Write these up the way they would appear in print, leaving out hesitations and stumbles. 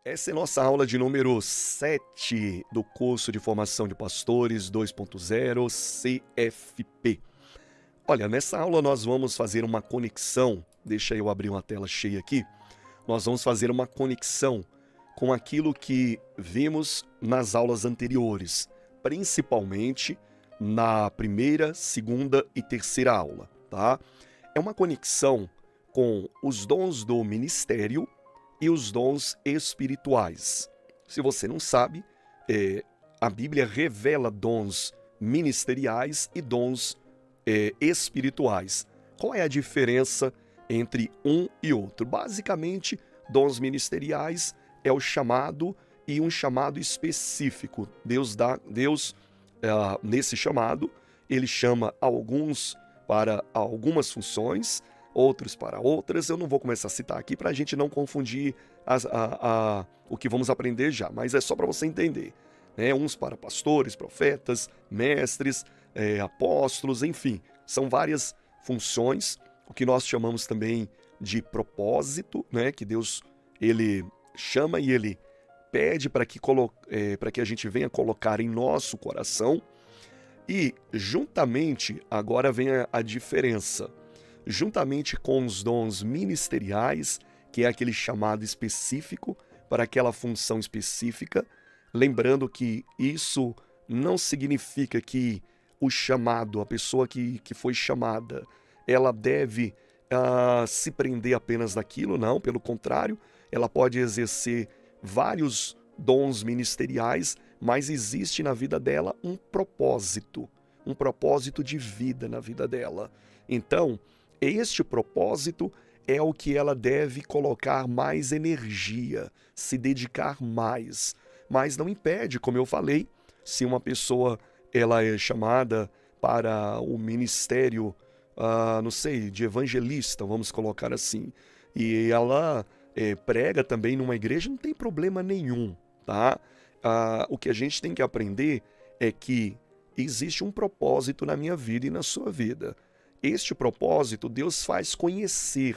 Essa é nossa aula de número 7 do curso de formação de pastores 2.0 CFP. Olha, nessa aula nós vamos fazer uma conexão, deixa eu abrir uma tela cheia aqui, nós vamos fazer uma conexão com aquilo que vimos nas aulas anteriores, principalmente na primeira, segunda e terceira aula, tá? É uma conexão com os dons do ministério e os dons espirituais. Se você não sabe, a Bíblia revela dons ministeriais e dons espirituais. Qual é a diferença entre um e outro? Basicamente, dons ministeriais é o chamado e um chamado específico. Deus, nesse chamado, ele chama alguns para algumas funções, outros para outras. Eu não vou começar a citar aqui para a gente não confundir o que vamos aprender já, mas é só para você entender. Uns para pastores, profetas, mestres, apóstolos, enfim, são várias funções, o que nós chamamos também de propósito, que Deus ele chama e ele pede para que a gente venha colocar em nosso coração. E juntamente, agora vem a diferença, juntamente com os dons ministeriais, que é aquele chamado específico para aquela função específica, lembrando que isso não significa que o chamado, a pessoa que foi chamada, ela deve se prender apenas naquilo, não, pelo contrário, ela pode exercer vários dons ministeriais, mas existe na vida dela um propósito de vida na vida dela. Então, este propósito é o que ela deve colocar mais energia, se dedicar mais. Mas não impede, como eu falei, se uma pessoa ela é chamada para o ministério, não sei, de evangelista, vamos colocar assim, e ela prega também numa igreja, não tem problema nenhum, tá? O que a gente tem que aprender é que existe um propósito na minha vida e na sua vida. Este propósito Deus faz conhecer.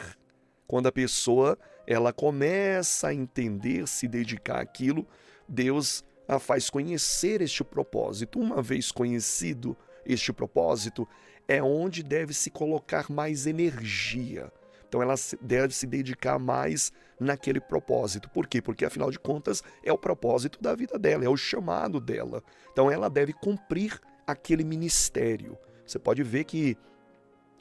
Quando a pessoa ela começa a entender, se dedicar àquilo, Deus a faz conhecer este propósito. Uma vez conhecido este propósito, é onde deve se colocar mais energia. Então ela deve se dedicar mais naquele propósito. Por quê? Porque afinal de contas é o propósito da vida dela, é o chamado dela. Então ela deve cumprir aquele ministério. Você pode ver que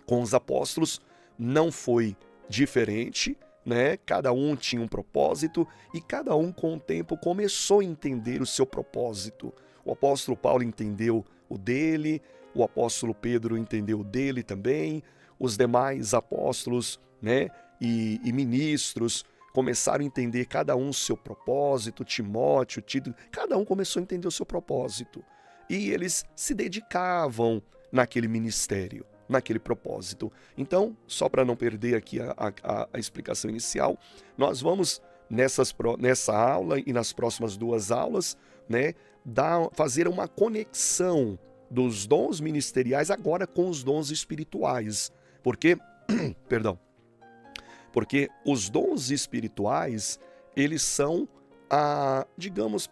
com os apóstolos não foi diferente, Cada um tinha um propósito e cada um com o tempo começou a entender o seu propósito. O apóstolo Paulo entendeu o dele, o apóstolo Pedro entendeu o dele também, os demais apóstolos, e ministros começaram a entender cada um o seu propósito, Timóteo, Tito, cada um começou a entender o seu propósito. E eles se dedicavam naquele ministério, naquele propósito. Então, só para não perder aqui a explicação inicial, nós vamos, nessa aula e nas próximas duas aulas, fazer uma conexão dos dons ministeriais agora com os dons espirituais. Porque, porque os dons espirituais, eles são, digamos,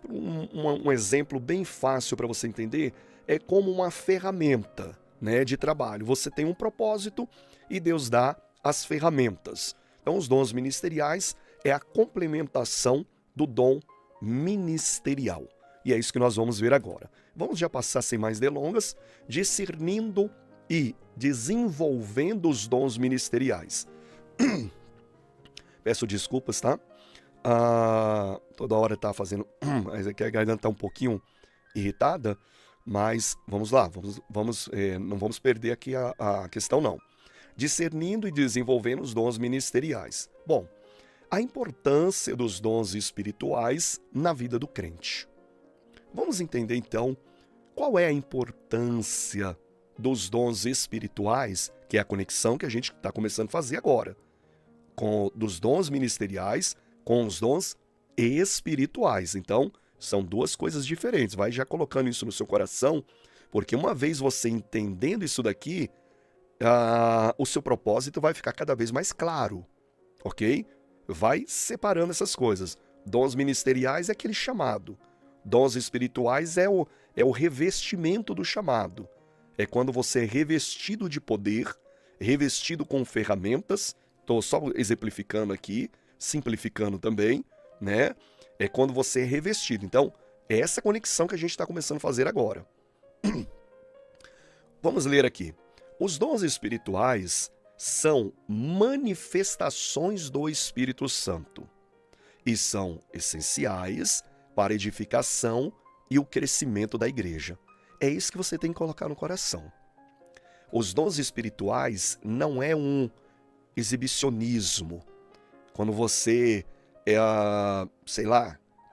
um exemplo bem fácil para você entender, é como uma ferramenta, de trabalho. Você tem um propósito e Deus dá as ferramentas. Então, os dons ministeriais é a complementação do dom ministerial. E é isso que nós vamos ver agora. Vamos já passar sem mais delongas, discernindo e desenvolvendo os dons ministeriais. Peço desculpas, tá? Toda hora tá fazendo... Mas aqui a garganta tá um pouquinho irritada, mas vamos lá, não vamos perder aqui a questão não. Discernindo e desenvolvendo os dons ministeriais. Bom, a importância dos dons espirituais na vida do crente. Vamos entender então qual é a importância dos dons espirituais, que é a conexão que a gente está começando a fazer agora, dos dons ministeriais com os dons espirituais. Então, são duas coisas diferentes. Vai já colocando isso no seu coração, porque uma vez você entendendo isso daqui, o seu propósito vai ficar cada vez mais claro, ok? Vai separando essas coisas. Dons ministeriais é aquele chamado. Dons espirituais é o revestimento do chamado. É quando você é revestido de poder, revestido com ferramentas. Estou só exemplificando aqui, simplificando também, né? É quando você é revestido. Então, é essa conexão que a gente está começando a fazer agora. Vamos ler aqui. Os dons espirituais são manifestações do Espírito Santo e são essenciais para a edificação e o crescimento da igreja. É isso que você tem que colocar no coração. Os dons espirituais não é um exibicionismo. Quando você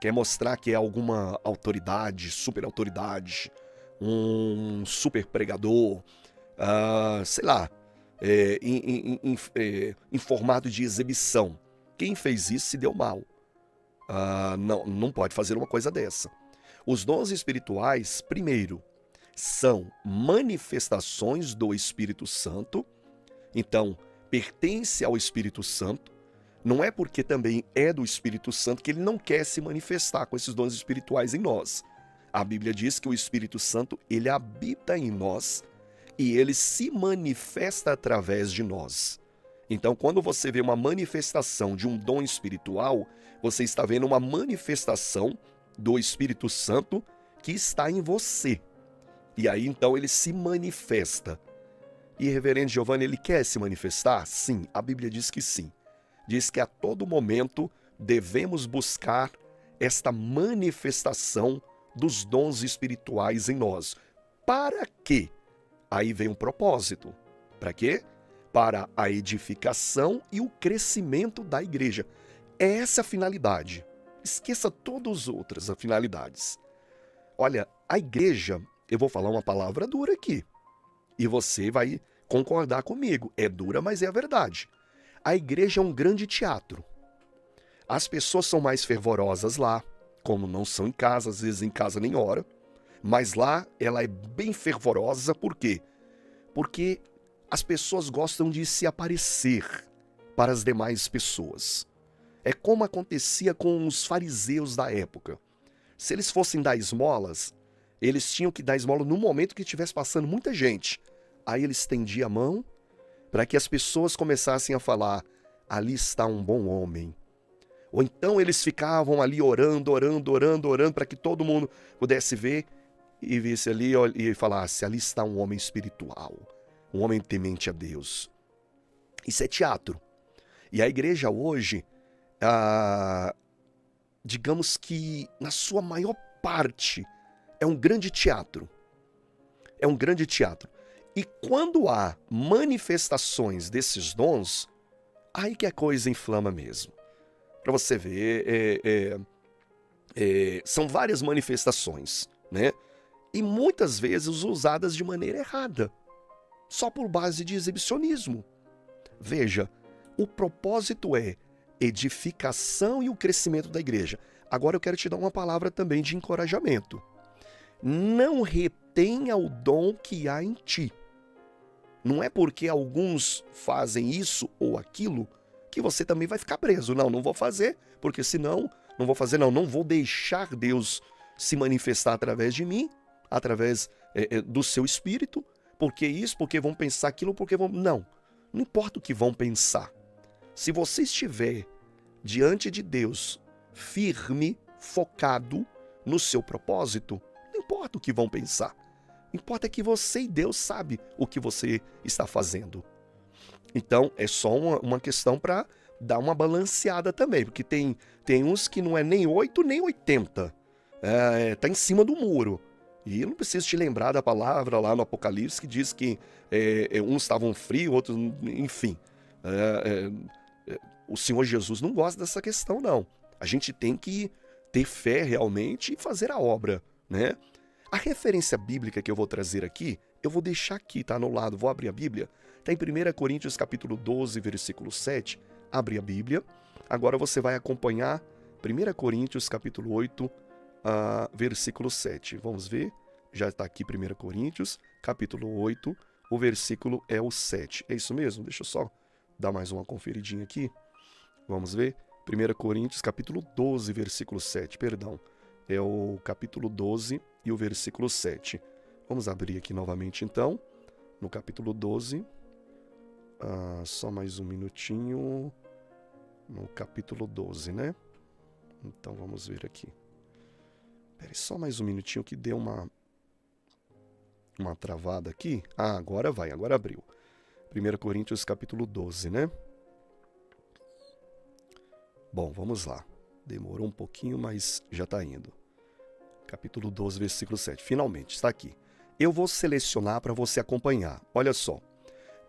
quer mostrar que é alguma autoridade, super autoridade, um super pregador, em formato de exibição. Quem fez isso se deu mal. Não pode fazer uma coisa dessa. Os dons espirituais, primeiro, são manifestações do Espírito Santo. Então, pertence ao Espírito Santo. Não é porque também é do Espírito Santo que ele não quer se manifestar com esses dons espirituais em nós. A Bíblia diz que o Espírito Santo, ele habita em nós e ele se manifesta através de nós. Então, quando você vê uma manifestação de um dom espiritual, você está vendo uma manifestação do Espírito Santo que está em você. E aí, então, ele se manifesta. E Reverendo Giovanni, ele quer se manifestar? Sim, a Bíblia diz que sim. Diz que a todo momento devemos buscar esta manifestação dos dons espirituais em nós. Para quê? Aí vem um propósito. Para quê? Para a edificação e o crescimento da igreja. É essa a finalidade. Esqueça todas as outras finalidades. Olha, a igreja, eu vou falar uma palavra dura aqui. E você vai concordar comigo. É dura, mas é a verdade. A igreja é um grande teatro. As pessoas são mais fervorosas lá, como não são em casa, às vezes em casa nem ora. Mas lá ela é bem fervorosa, por quê? Porque as pessoas gostam de se aparecer para as demais pessoas. É como acontecia com os fariseus da época. Se eles fossem dar esmolas, eles tinham que dar esmola no momento que estivesse passando muita gente. Aí eles estendiam a mão para que as pessoas começassem a falar: ali está um bom homem. Ou então eles ficavam ali orando para que todo mundo pudesse ver e visse ali e falasse: ali está um homem espiritual, um homem temente a Deus. Isso é teatro. E a igreja hoje, digamos que na sua maior parte, é um grande teatro. É um grande teatro. E quando há manifestações desses dons, aí que a coisa inflama mesmo. Para você ver, são várias manifestações, né? E muitas vezes usadas de maneira errada, só por base de exibicionismo. Veja, o propósito é edificação e o crescimento da igreja. Agora eu quero te dar uma palavra também de encorajamento. Não retenha o dom que há em ti. Não é porque alguns fazem isso ou aquilo que você também vai ficar preso. Não vou fazer, porque senão, não vou fazer, não vou deixar Deus se manifestar através de mim, através do seu espírito, porque isso, porque vão pensar aquilo, porque vão... Não importa o que vão pensar. Se você estiver diante de Deus, firme, focado no seu propósito, não importa o que vão pensar. Importa que você e Deus sabe o que você está fazendo. Então, é só uma questão para dar uma balanceada também, porque tem uns que não é nem 8 nem 80. Tá em cima do muro. E eu não preciso te lembrar da palavra lá no Apocalipse que diz que uns estavam frios, outros, enfim. O Senhor Jesus não gosta dessa questão, não. A gente tem que ter fé realmente e fazer a obra, né? A referência bíblica que eu vou trazer aqui, eu vou deixar aqui, tá no lado, vou abrir a Bíblia. Está em 1 Coríntios capítulo 12, versículo 7. Abre a Bíblia. Agora você vai acompanhar 1 Coríntios capítulo 8, versículo 7. Vamos ver, já está aqui 1 Coríntios capítulo 8, o versículo é o 7. É isso mesmo? Deixa eu só dar mais uma conferidinha aqui. Vamos ver. 1 Coríntios, capítulo 12, versículo 7, perdão. É o capítulo 12 e o versículo 7. Vamos abrir aqui novamente, então, no capítulo 12. Só mais um minutinho. No capítulo 12, né? Então, vamos ver aqui. Espera só mais um minutinho que deu uma travada aqui. Agora vai, agora abriu. 1 Coríntios, capítulo 12, né? Bom, vamos lá. Demorou um pouquinho, mas já está indo. Capítulo 12, versículo 7. Finalmente, está aqui. Eu vou selecionar para você acompanhar. Olha só.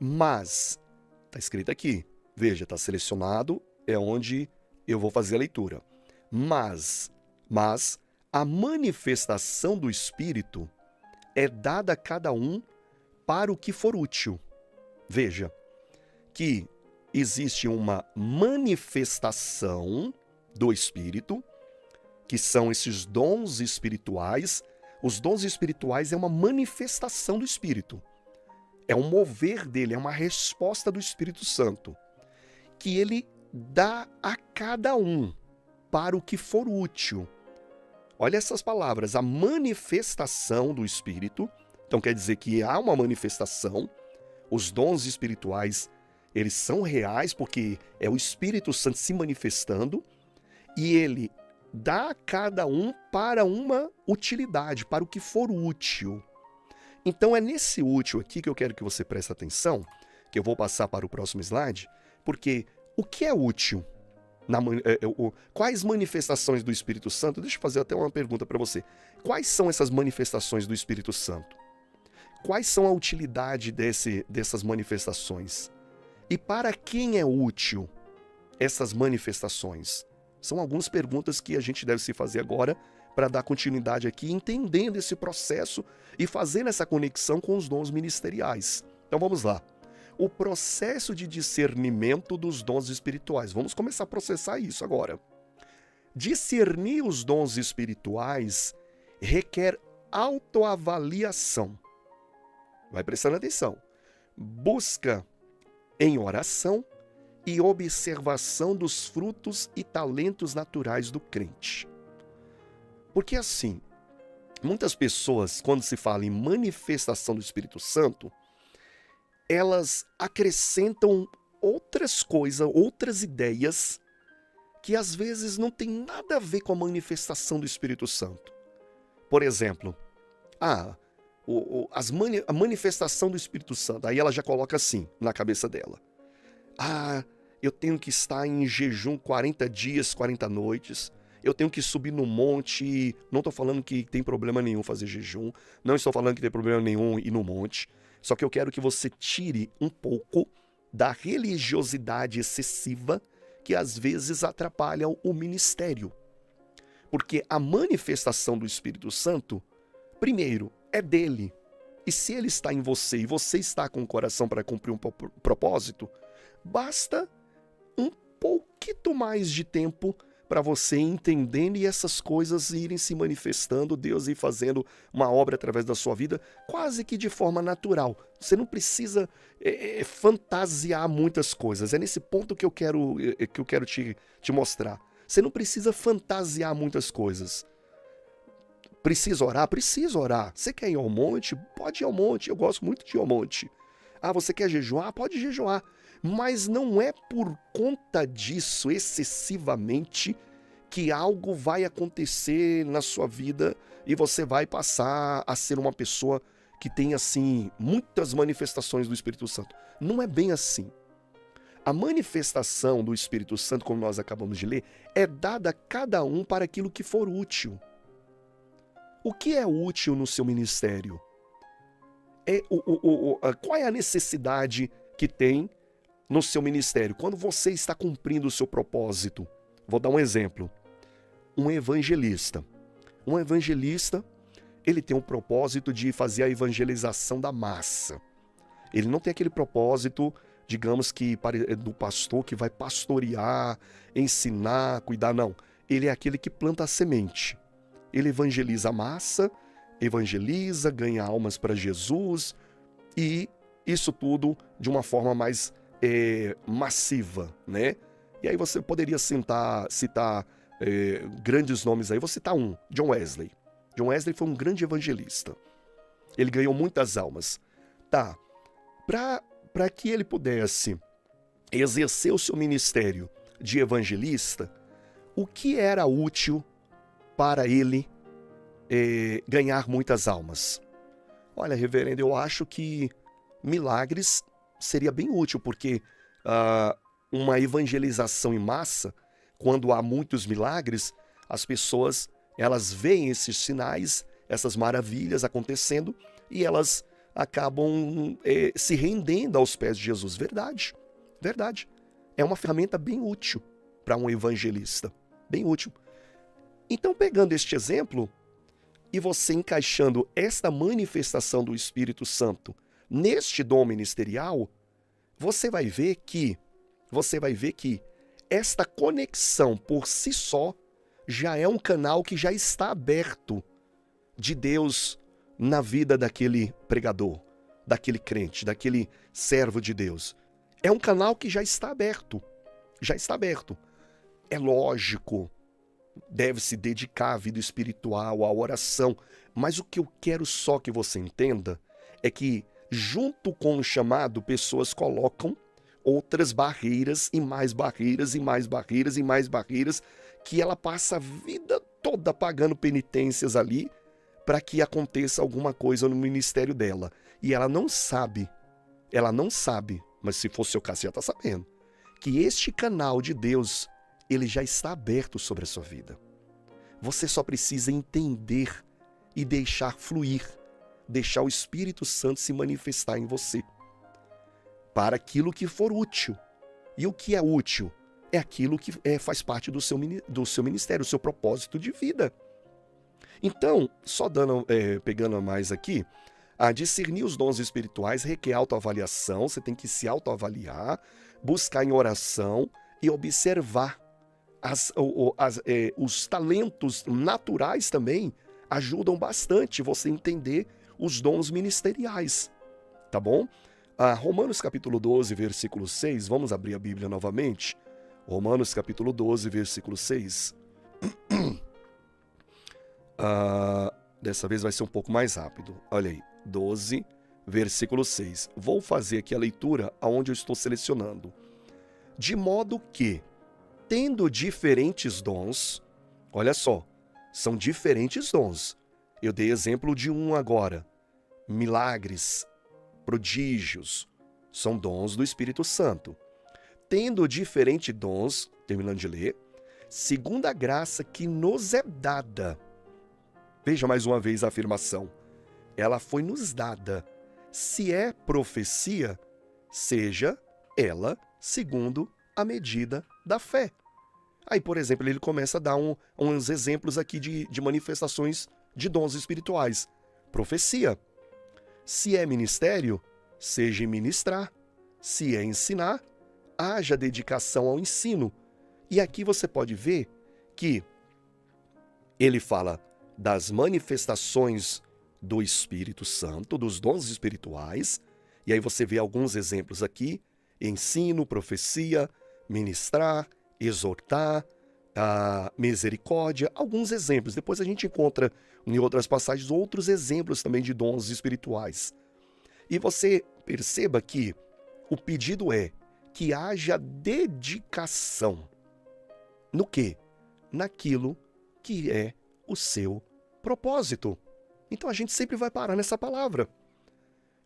Mas, está escrito aqui. Veja, está selecionado, é onde eu vou fazer a leitura. Mas a manifestação do Espírito é dada a cada um para o que for útil. Veja, que existe uma manifestação do Espírito, que são esses dons espirituais. Os dons espirituais é uma manifestação do Espírito. É um mover dele, é uma resposta do Espírito Santo, que ele dá a cada um para o que for útil. Olha essas palavras, a manifestação do Espírito. Então quer dizer que há uma manifestação. Os dons espirituais, eles são reais porque é o Espírito Santo se manifestando e ele dá a cada um para uma utilidade, para o que for útil. Então é nesse útil aqui que eu quero que você preste atenção, que eu vou passar para o próximo slide, porque o que é útil? Quais manifestações do Espírito Santo? Deixa eu fazer até uma pergunta para você. Quais são essas manifestações do Espírito Santo? Quais são a utilidade dessas manifestações? E para quem é útil essas manifestações? São algumas perguntas que a gente deve se fazer agora para dar continuidade aqui, entendendo esse processo e fazendo essa conexão com os dons ministeriais. Então vamos lá. O processo de discernimento dos dons espirituais. Vamos começar a processar isso agora. Discernir os dons espirituais requer autoavaliação. Vai prestando atenção. Busca em oração e observação dos frutos e talentos naturais do crente. Porque assim, muitas pessoas, quando se fala em manifestação do Espírito Santo, elas acrescentam outras coisas, outras ideias, que às vezes não tem nada a ver com a manifestação do Espírito Santo. Por exemplo, a manifestação do Espírito Santo, aí ela já coloca assim na cabeça dela. Eu tenho que estar em jejum 40 dias, 40 noites, eu tenho que subir no monte. Não estou falando que tem problema nenhum fazer jejum, não estou falando que tem problema nenhum ir no monte, só que eu quero que você tire um pouco da religiosidade excessiva que às vezes atrapalha o ministério. Porque a manifestação do Espírito Santo, primeiro, é dele. E se ele está em você e você está com o coração para cumprir um propósito, basta um pouquinho mais de tempo para você entendendo e essas coisas irem se manifestando, Deus ir fazendo uma obra através da sua vida, quase que de forma natural. Você não precisa fantasiar muitas coisas. É nesse ponto que eu quero te mostrar. Você não precisa fantasiar muitas coisas. Precisa orar? Precisa orar. Você quer ir ao monte? Pode ir ao monte. Eu gosto muito de ir ao monte. Você quer jejuar? Pode jejuar. Mas não é por conta disso, excessivamente, que algo vai acontecer na sua vida e você vai passar a ser uma pessoa que tem, assim, muitas manifestações do Espírito Santo. Não é bem assim. A manifestação do Espírito Santo, como nós acabamos de ler, é dada a cada um para aquilo que for útil. O que é útil no seu ministério? Qual é a necessidade que tem no seu ministério? Quando você está cumprindo o seu propósito, vou dar um exemplo. Um evangelista. Um evangelista, ele tem um propósito de fazer a evangelização da massa. Ele não tem aquele propósito, digamos que do pastor que vai pastorear, ensinar, cuidar, não. Ele é aquele que planta a semente. Ele evangeliza a massa, evangeliza, ganha almas para Jesus e isso tudo de uma forma mais massiva, né? E aí você poderia citar grandes nomes aí. Vou citar um, John Wesley. John Wesley foi um grande evangelista. Ele ganhou muitas almas. Tá, para que ele pudesse exercer o seu ministério de evangelista, o que era útil para ele ganhar muitas almas? Olha, reverendo, eu acho que milagres seria bem útil, porque uma evangelização em massa, quando há muitos milagres, as pessoas elas veem esses sinais, essas maravilhas acontecendo e elas acabam se rendendo aos pés de Jesus. Verdade, verdade. É uma ferramenta bem útil para um evangelista, bem útil. Então, pegando este exemplo e você encaixando esta manifestação do Espírito Santo neste dom ministerial, você vai ver que esta conexão por si só já é um canal que já está aberto de Deus na vida daquele pregador, daquele crente, daquele servo de Deus. É um canal que já está aberto, já está aberto. É lógico, deve se dedicar à vida espiritual, à oração, mas o que eu quero só que você entenda é que, junto com o chamado, pessoas colocam outras barreiras e mais barreiras e mais barreiras e mais barreiras, que ela passa a vida toda pagando penitências ali para que aconteça alguma coisa no ministério dela. E ela não sabe, mas se for o seu caso, você já está sabendo, que este canal de Deus, ele já está aberto sobre a sua vida. Você só precisa entender e deixar fluir, deixar o Espírito Santo se manifestar em você, para aquilo que for útil. E o que é útil? É aquilo que faz parte do seu ministério, o seu propósito de vida. Então, só pegando mais aqui, a discernir os dons espirituais requer autoavaliação, você tem que se autoavaliar, buscar em oração e observar. Os talentos naturais também ajudam bastante você entender os dons ministeriais, tá bom? Romanos capítulo 12, versículo 6, vamos abrir a Bíblia novamente. Romanos capítulo 12, versículo 6. Dessa vez vai ser um pouco mais rápido. Olha aí, 12, versículo 6. Vou fazer aqui a leitura aonde eu estou selecionando. De modo que, tendo diferentes dons, olha só, são diferentes dons. Eu dei exemplo de um agora. Milagres, prodígios, são dons do Espírito Santo. Tendo diferentes dons, terminando de ler, segundo a graça que nos é dada. Veja mais uma vez a afirmação. Ela foi nos dada. Se é profecia, seja ela segundo a medida da fé. Aí, por exemplo, ele começa a dar uns exemplos aqui de manifestações de dons espirituais. Profecia. Se é ministério, seja ministrar. Se é ensinar, haja dedicação ao ensino. E aqui você pode ver que ele fala das manifestações do Espírito Santo, dos dons espirituais, e aí você vê alguns exemplos aqui: ensino, profecia, ministrar, exortar, misericórdia, alguns exemplos. Depois a gente encontra em outras passagens outros exemplos também de dons espirituais. E você perceba que o pedido é que haja dedicação. No quê? Naquilo que é o seu propósito. Então a gente sempre vai parar nessa palavra.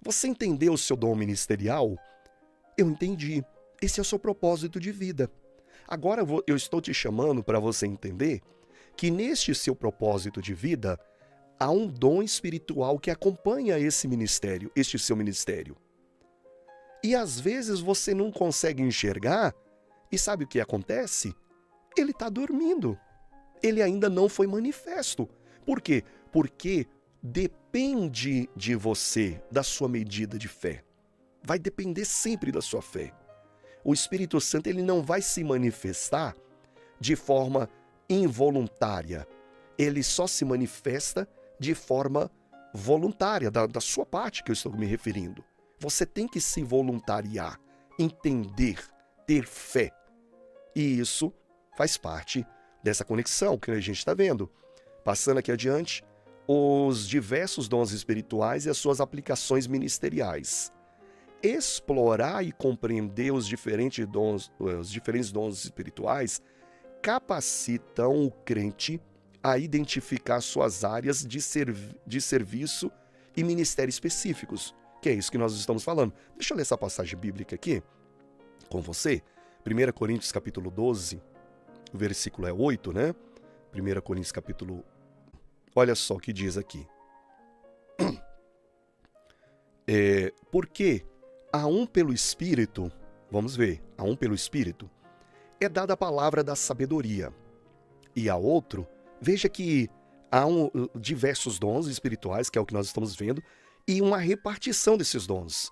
Você entendeu o seu dom ministerial? Eu entendi. Esse é o seu propósito de vida. Agora eu estou te chamando para você entender que neste seu propósito de vida há um dom espiritual que acompanha esse ministério, este seu ministério. E às vezes você não consegue enxergar, e sabe o que acontece? Ele está dormindo. Ele ainda não foi manifesto. Por quê? Porque depende de você, da sua medida de fé. Vai depender sempre da sua fé. O Espírito Santo ele não vai se manifestar de forma involuntária. Ele só se manifesta de forma voluntária, da sua parte que eu estou me referindo. Você tem que se voluntariar, entender, ter fé. E isso faz parte dessa conexão que a gente está vendo. Passando aqui adiante, os diversos dons espirituais e as suas aplicações ministeriais. Explorar e compreender os diferentes dons espirituais capacitam o crente a identificar suas áreas de serviço e ministério específicos, que é isso que nós estamos falando. Deixa eu ler essa passagem bíblica aqui com você. 1 Coríntios capítulo 12, o versículo é 8, né? 1 Coríntios capítulo... Olha só o que diz aqui. Porque a um pelo Espírito, vamos ver, a um pelo Espírito, é dada a palavra da sabedoria, e a outro, veja que há diversos dons espirituais, que é o que nós estamos vendo, e uma repartição desses dons.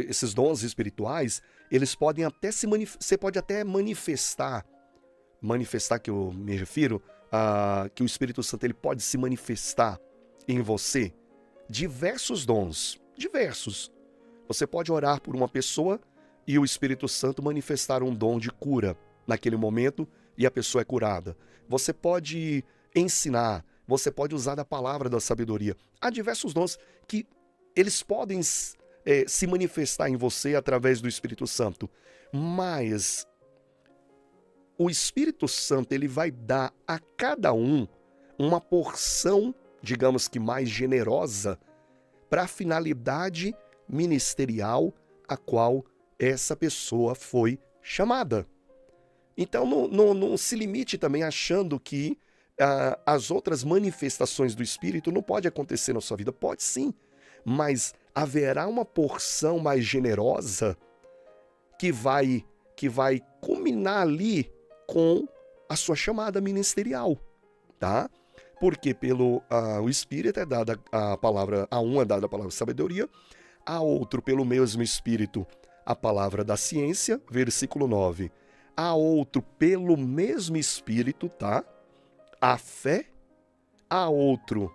Esses dons espirituais, eles podem até você pode até manifestar que eu me refiro, que o Espírito Santo ele pode se manifestar em você. Diversos dons, diversos. Você pode orar por uma pessoa e o Espírito Santo manifestar um dom de cura naquele momento e a pessoa é curada. Você pode ensinar, você pode usar da palavra da sabedoria. Há diversos dons que eles podem se manifestar em você através do Espírito Santo, mas o Espírito Santo ele vai dar a cada um uma porção, digamos que mais generosa, para a finalidade ministerial a qual essa pessoa foi chamada. Então não se limite também achando que as outras manifestações do Espírito não pode acontecer na sua vida. Pode sim, mas haverá uma porção mais generosa que vai culminar ali com a sua chamada ministerial, tá? Porque o Espírito é dada a palavra, a um é dada a palavra sabedoria, a outro pelo mesmo Espírito a palavra da ciência, versículo 9. A outro pelo mesmo Espírito, tá? A fé, a outro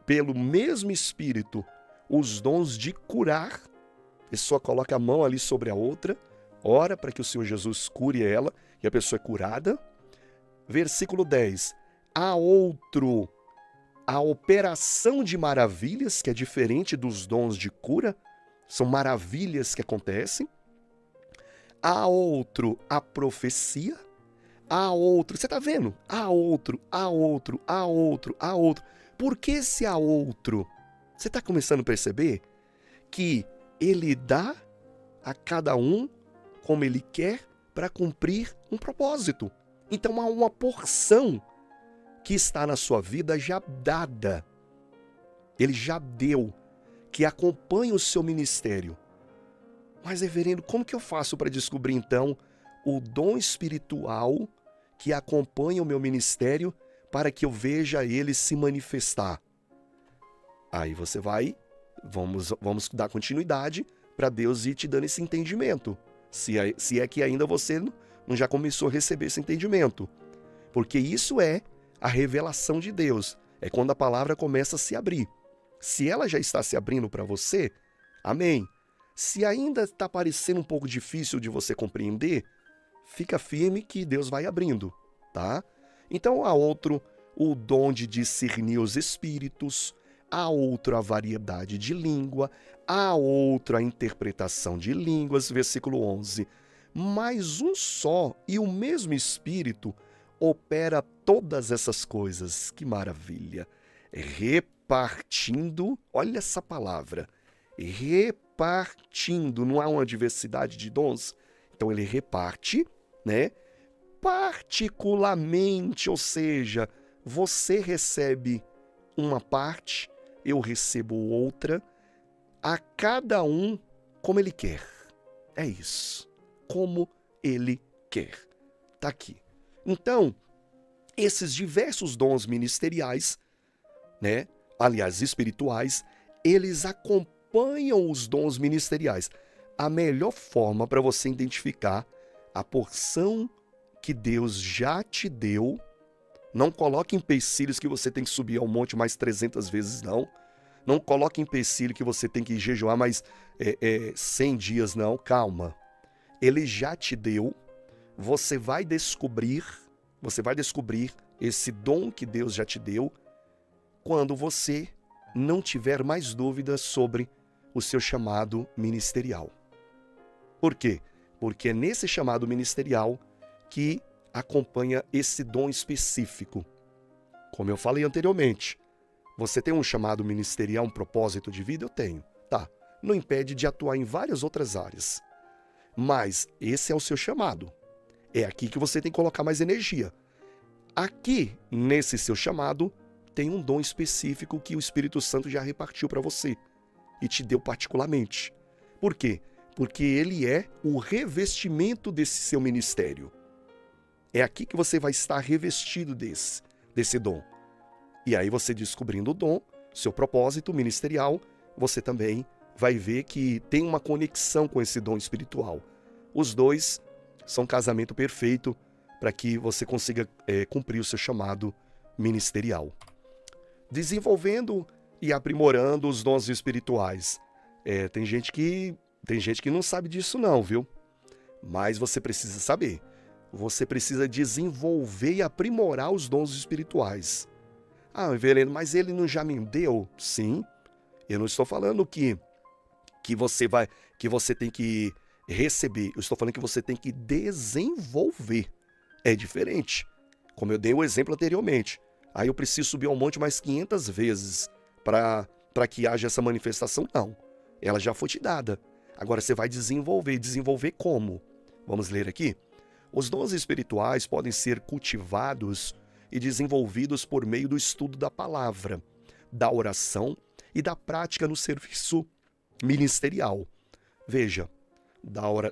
pelo mesmo Espírito os dons de curar. A pessoa coloca a mão ali sobre a outra, ora para que o Senhor Jesus cure ela e a pessoa é curada. Versículo 10. A outro a operação de maravilhas, que é diferente dos dons de cura, são maravilhas que acontecem. A outro a profecia. A outro, você está vendo? A outro. Por que esse a outro? Você está começando a perceber que ele dá a cada um como ele quer para cumprir um propósito. Então há uma porção que está na sua vida já dada. Ele já deu, que acompanha o seu ministério. Mas, reverendo, como que eu faço para descobrir, então, o dom espiritual que acompanha o meu ministério para que eu veja ele se manifestar? Aí você vamos dar continuidade para Deus ir te dando esse entendimento. Se é que ainda você não já começou a receber esse entendimento. Porque isso é a revelação de Deus. É quando a palavra começa a se abrir. Se ela já está se abrindo para você, amém. Se ainda está parecendo um pouco difícil de você compreender, fica firme que Deus vai abrindo, tá? Então há outro o dom de discernir os espíritos, há outro a variedade de língua, há outro a interpretação de línguas, versículo 11. Mas um só e o mesmo Espírito opera todas essas coisas. Que maravilha! Repartindo, olha essa palavra, repartindo, não há uma diversidade de dons? Então ele reparte, né? Particularmente, ou seja, você recebe uma parte, eu recebo outra, a cada um como ele quer. É isso, como ele quer. Tá aqui. Então, esses diversos dons ministeriais, né? Aliás, espirituais, eles acompanham os dons ministeriais. A melhor forma para você identificar a porção que Deus já te deu, não coloque empecilhos que você tem que subir ao monte mais 300 vezes, não. Não coloque empecilho que você tem que jejuar mais 100 dias, não. Calma. Ele já te deu, você vai descobrir esse dom que Deus já te deu quando você não tiver mais dúvidas sobre o seu chamado ministerial. Por quê? Porque é nesse chamado ministerial que acompanha esse dom específico. Como eu falei anteriormente, você tem um chamado ministerial, um propósito de vida? Eu tenho. Tá. Não impede de atuar em várias outras áreas. Mas esse é o seu chamado. É aqui que você tem que colocar mais energia. Aqui, nesse seu chamado, tem um dom específico que o Espírito Santo já repartiu para você e te deu particularmente. Por quê? Porque ele é o revestimento desse seu ministério. É aqui que você vai estar revestido desse dom. E aí você descobrindo o dom, seu propósito ministerial, você também vai ver que tem uma conexão com esse dom espiritual. Os dois são um casamento perfeito para que você consiga cumprir o seu chamado ministerial. Desenvolvendo e aprimorando os dons espirituais. Tem gente que não sabe disso não, viu? Mas você precisa saber. Você precisa desenvolver e aprimorar os dons espirituais. Ah, reverendo, mas ele não já me deu? Sim. Eu não estou falando que você tem que receber. Eu estou falando que você tem que desenvolver. É diferente. Como eu dei o exemplo anteriormente. Aí eu preciso subir ao monte mais 500 vezes para que haja essa manifestação. Não. Ela já foi te dada. Agora você vai desenvolver. Desenvolver como? Vamos ler aqui? Os dons espirituais podem ser cultivados e desenvolvidos por meio do estudo da palavra, da oração e da prática no serviço ministerial. Veja,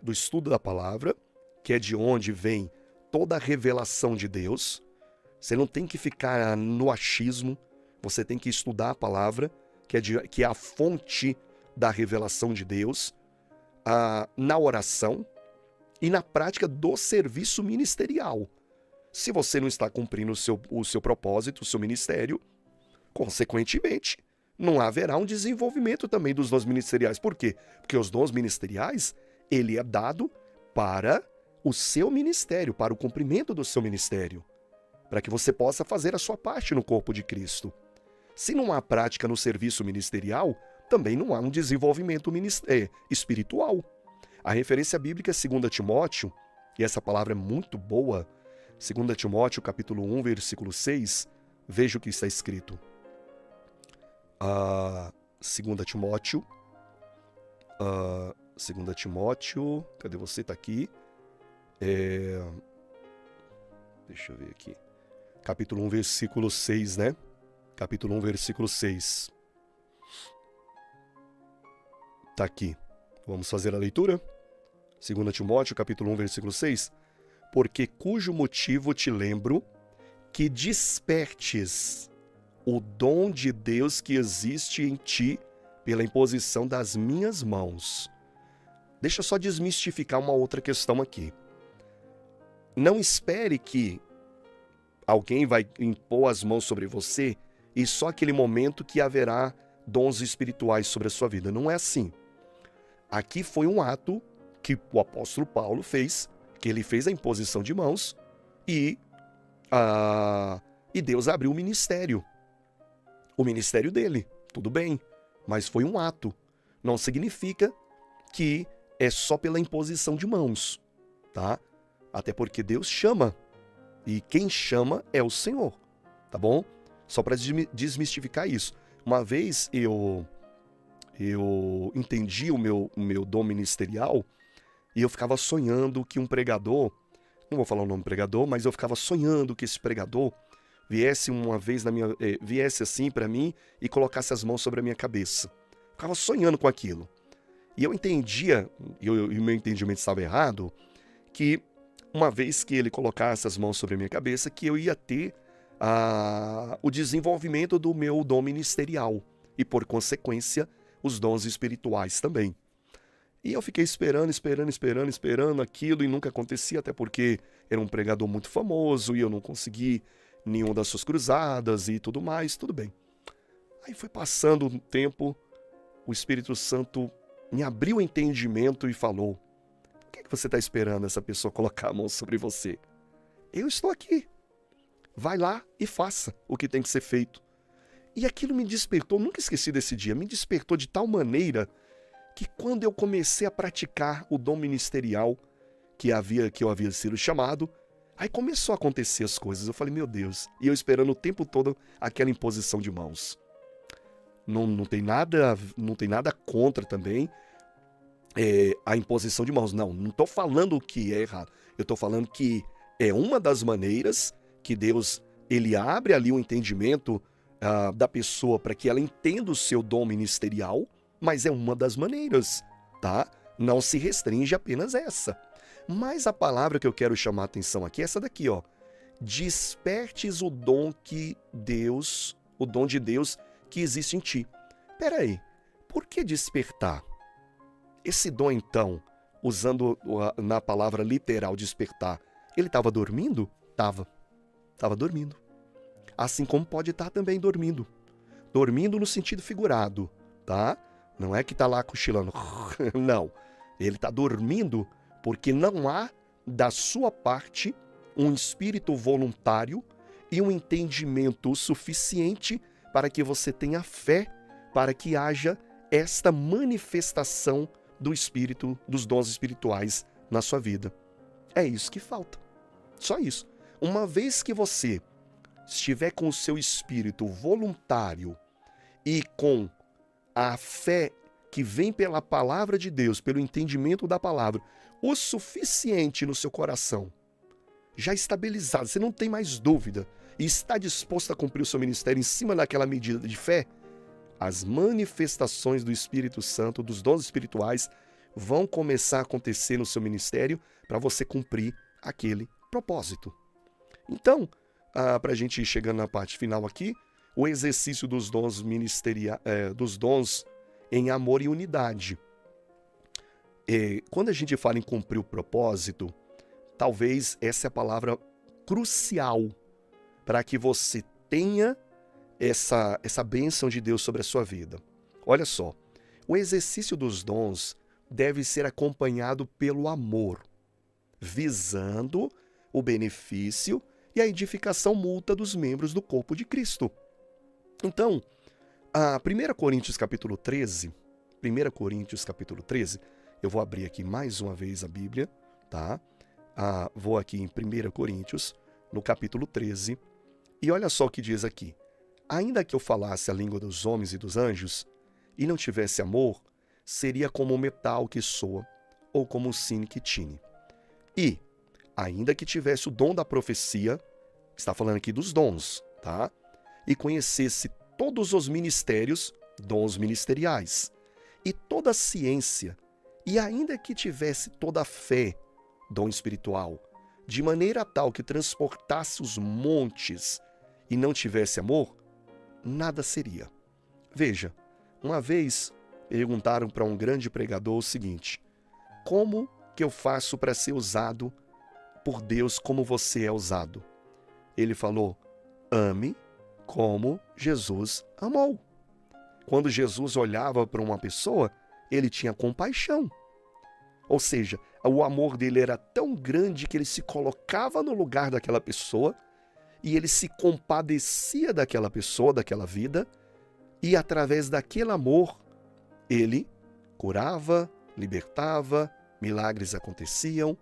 do estudo da palavra, que é de onde vem toda a revelação de Deus. Você não tem que ficar no achismo, você tem que estudar a palavra, que é a fonte da revelação de Deus, na oração e na prática do serviço ministerial. Se você não está cumprindo o seu propósito, o seu ministério, consequentemente, não haverá um desenvolvimento também dos dons ministeriais. Por quê? Porque os dons ministeriais, ele é dado para o seu ministério, para o cumprimento do seu ministério, para que você possa fazer a sua parte no corpo de Cristo. Se não há prática no serviço ministerial, também não há um desenvolvimento espiritual. A referência bíblica é 2 Timóteo, e essa palavra é muito boa, 2 Timóteo, capítulo 1, versículo 6, veja o que está escrito. 2 Timóteo, cadê você? Está aqui. Deixa eu ver aqui. Capítulo 1, versículo 6, né? Capítulo 1, versículo 6. Está aqui. Vamos fazer a leitura? 2 Timóteo, capítulo 1, versículo 6. Porque cujo motivo te lembro que despertes o dom de Deus que existe em ti pela imposição das minhas mãos. Deixa eu só desmistificar uma outra questão aqui. Não espere que alguém vai impor as mãos sobre você e só aquele momento que haverá dons espirituais sobre a sua vida. Não é assim. Aqui foi um ato que o apóstolo Paulo fez, que ele fez a imposição de mãos e Deus abriu o ministério dele. Tudo bem, mas foi um ato. Não significa que é só pela imposição de mãos, tá? Até porque Deus chama, e quem chama é o Senhor, tá bom? Só para desmistificar isso. Uma vez eu entendi o meu dom ministerial e eu ficava sonhando que um pregador, não vou falar o nome do pregador, mas eu ficava sonhando que esse pregador viesse uma vez viesse assim para mim e colocasse as mãos sobre a minha cabeça. Eu ficava sonhando com aquilo. E eu entendia, e o meu entendimento estava errado, que uma vez que ele colocasse as mãos sobre a minha cabeça, que eu ia ter o desenvolvimento do meu dom ministerial e, por consequência, os dons espirituais também. E eu fiquei esperando aquilo e nunca acontecia, até porque era um pregador muito famoso e eu não consegui nenhuma das suas cruzadas e tudo mais, tudo bem. Aí foi passando um tempo, o Espírito Santo me abriu o entendimento e falou: que você está esperando essa pessoa colocar a mão sobre você? Eu estou aqui. Vai lá e faça o que tem que ser feito. E aquilo me despertou, nunca esqueci desse dia, me despertou de tal maneira que quando eu comecei a praticar o dom ministerial que eu havia sido chamado, aí começou a acontecer as coisas. Eu falei, meu Deus, e eu esperando o tempo todo aquela imposição de mãos. Não tem nada contra também a imposição de mãos. Não estou falando que é errado. Eu estou falando que é uma das maneiras que Deus ele abre ali o entendimento da pessoa para que ela entenda o seu dom ministerial, mas é uma das maneiras, tá? Não se restringe apenas essa. Mas a palavra que eu quero chamar a atenção aqui é essa daqui, ó. Despertes o dom de Deus que existe em ti. Peraí, por que despertar? Esse dom, então, usando na palavra literal despertar, ele estava dormindo? Estava dormindo. Assim como pode estar também dormindo. Dormindo no sentido figurado, tá? Não é que está lá cochilando. Não. Ele está dormindo porque não há da sua parte um espírito voluntário e um entendimento suficiente para que você tenha fé para que haja esta manifestação do espírito, dos dons espirituais na sua vida. É isso que falta. Só isso. Uma vez que você estiver com o seu espírito voluntário e com a fé que vem pela palavra de Deus, pelo entendimento da palavra, o suficiente no seu coração, já estabilizado, você não tem mais dúvida, e está disposto a cumprir o seu ministério em cima daquela medida de fé, as manifestações do Espírito Santo, dos dons espirituais, vão começar a acontecer no seu ministério para você cumprir aquele propósito. Então, para a gente ir chegando na parte final aqui, o exercício dos dons dos dons em amor e unidade. Quando a gente fala em cumprir o propósito, talvez essa é a palavra crucial para que você tenha essa bênção de Deus sobre a sua vida. Olha só, o exercício dos dons deve ser acompanhado pelo amor, visando o benefício e a edificação mútua dos membros do corpo de Cristo. Então, a 1 Coríntios capítulo 13, eu vou abrir aqui mais uma vez a Bíblia, tá? Vou aqui em 1 Coríntios, no capítulo 13, e olha só o que diz aqui. Ainda que eu falasse a língua dos homens e dos anjos, e não tivesse amor, seria como o metal que soa, ou como o sino que tine. E, ainda que tivesse o dom da profecia, está falando aqui dos dons, tá? E conhecesse todos os ministérios, dons ministeriais, e toda a ciência, e ainda que tivesse toda a fé, dom espiritual, de maneira tal que transportasse os montes e não tivesse amor, nada seria. Veja, uma vez perguntaram para um grande pregador o seguinte: como que eu faço para ser usado por Deus como você é usado? Ele falou: ame como Jesus amou. Quando Jesus olhava para uma pessoa, ele tinha compaixão. Ou seja, o amor dele era tão grande que ele se colocava no lugar daquela pessoa e ele se compadecia daquela pessoa, daquela vida, e através daquele amor, ele curava, libertava, milagres aconteciam,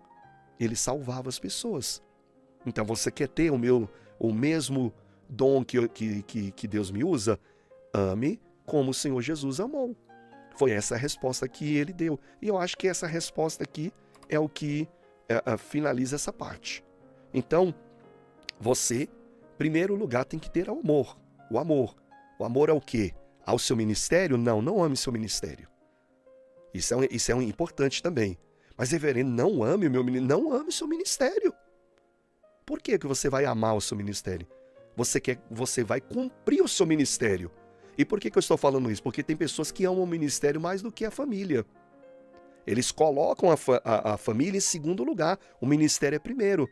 ele salvava as pessoas. Então você quer ter o mesmo dom que Deus me usa? Ame como o Senhor Jesus amou. Foi essa a resposta que ele deu. E eu acho que essa resposta aqui é o que finaliza essa parte. Então, você, em primeiro lugar, tem que ter amor. O amor. O amor é o quê? Ao seu ministério? Não ame seu ministério. Isso é importante também. Mas, reverendo, não ame seu ministério. Por que você vai amar o seu ministério? Você vai cumprir o seu ministério. E por que eu estou falando isso? Porque tem pessoas que amam o ministério mais do que a família. Eles colocam a família em segundo lugar. O ministério é primeiro.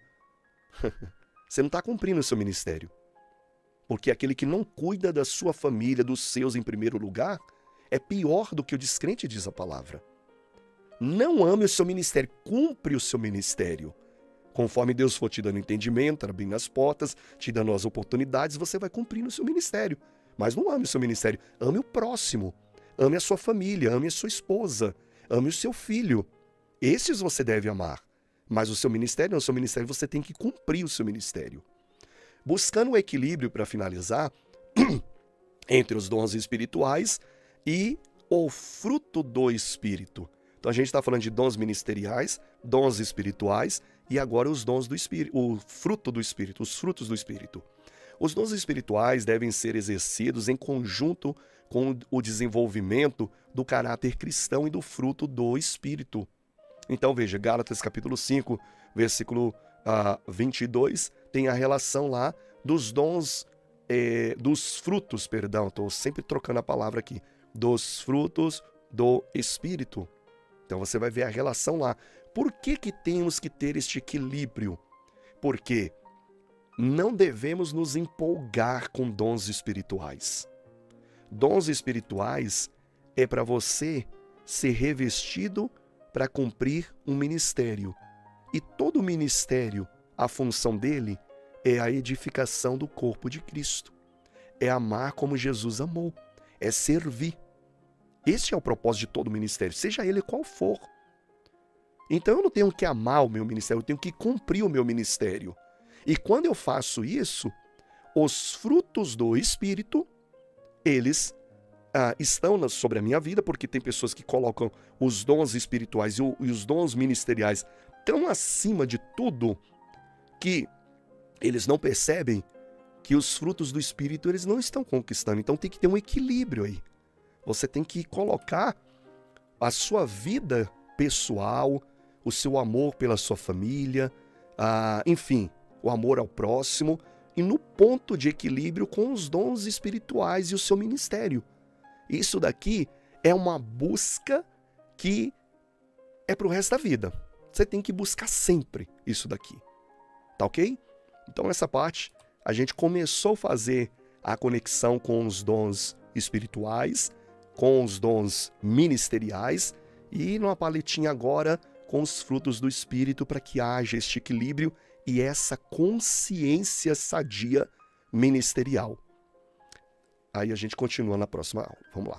Você não está cumprindo o seu ministério. Porque aquele que não cuida da sua família, dos seus em primeiro lugar, é pior do que o descrente, diz a palavra. Não ame o seu ministério, cumpre o seu ministério. Conforme Deus for te dando entendimento, abrindo as portas, te dando as oportunidades, você vai cumprir no seu ministério. Mas não ame o seu ministério, ame o próximo. Ame a sua família, ame a sua esposa, ame o seu filho. Esses você deve amar. Mas o seu ministério, não, o seu ministério você tem que cumprir o seu ministério. Buscando o equilíbrio, para finalizar, entre os dons espirituais e o fruto do Espírito. Então a gente está falando de dons ministeriais, dons espirituais e agora os dons do Espírito, o fruto do Espírito, os frutos do Espírito. Os dons espirituais devem ser exercidos em conjunto com o desenvolvimento do caráter cristão e do fruto do Espírito. Então veja, Gálatas capítulo 5, versículo 22, tem a relação lá dos dons, dos frutos, perdão, estou sempre trocando a palavra aqui, dos frutos do Espírito. Então você vai ver a relação lá. Por que temos que ter este equilíbrio? Porque não devemos nos empolgar com dons espirituais. Dons espirituais é para você ser revestido para cumprir um ministério. E todo ministério, a função dele é a edificação do corpo de Cristo. É amar como Jesus amou. É servir. Este é o propósito de todo ministério, seja ele qual for. Então eu não tenho que amar o meu ministério, eu tenho que cumprir o meu ministério. E quando eu faço isso, os frutos do Espírito, eles estão sobre a minha vida, porque tem pessoas que colocam os dons espirituais e os dons ministeriais tão acima de tudo que eles não percebem que os frutos do Espírito eles não estão conquistando. Então tem que ter um equilíbrio aí. Você tem que colocar a sua vida pessoal, o seu amor pela sua família, enfim, o amor ao próximo, e no ponto de equilíbrio com os dons espirituais e o seu ministério. Isso daqui é uma busca que é para o resto da vida. Você tem que buscar sempre isso daqui. Tá ok? Então essa parte, a gente começou a fazer a conexão com os dons espirituais, com os dons ministeriais e numa paletinha agora com os frutos do Espírito para que haja este equilíbrio e essa consciência sadia ministerial. Aí a gente continua na próxima aula. Vamos lá.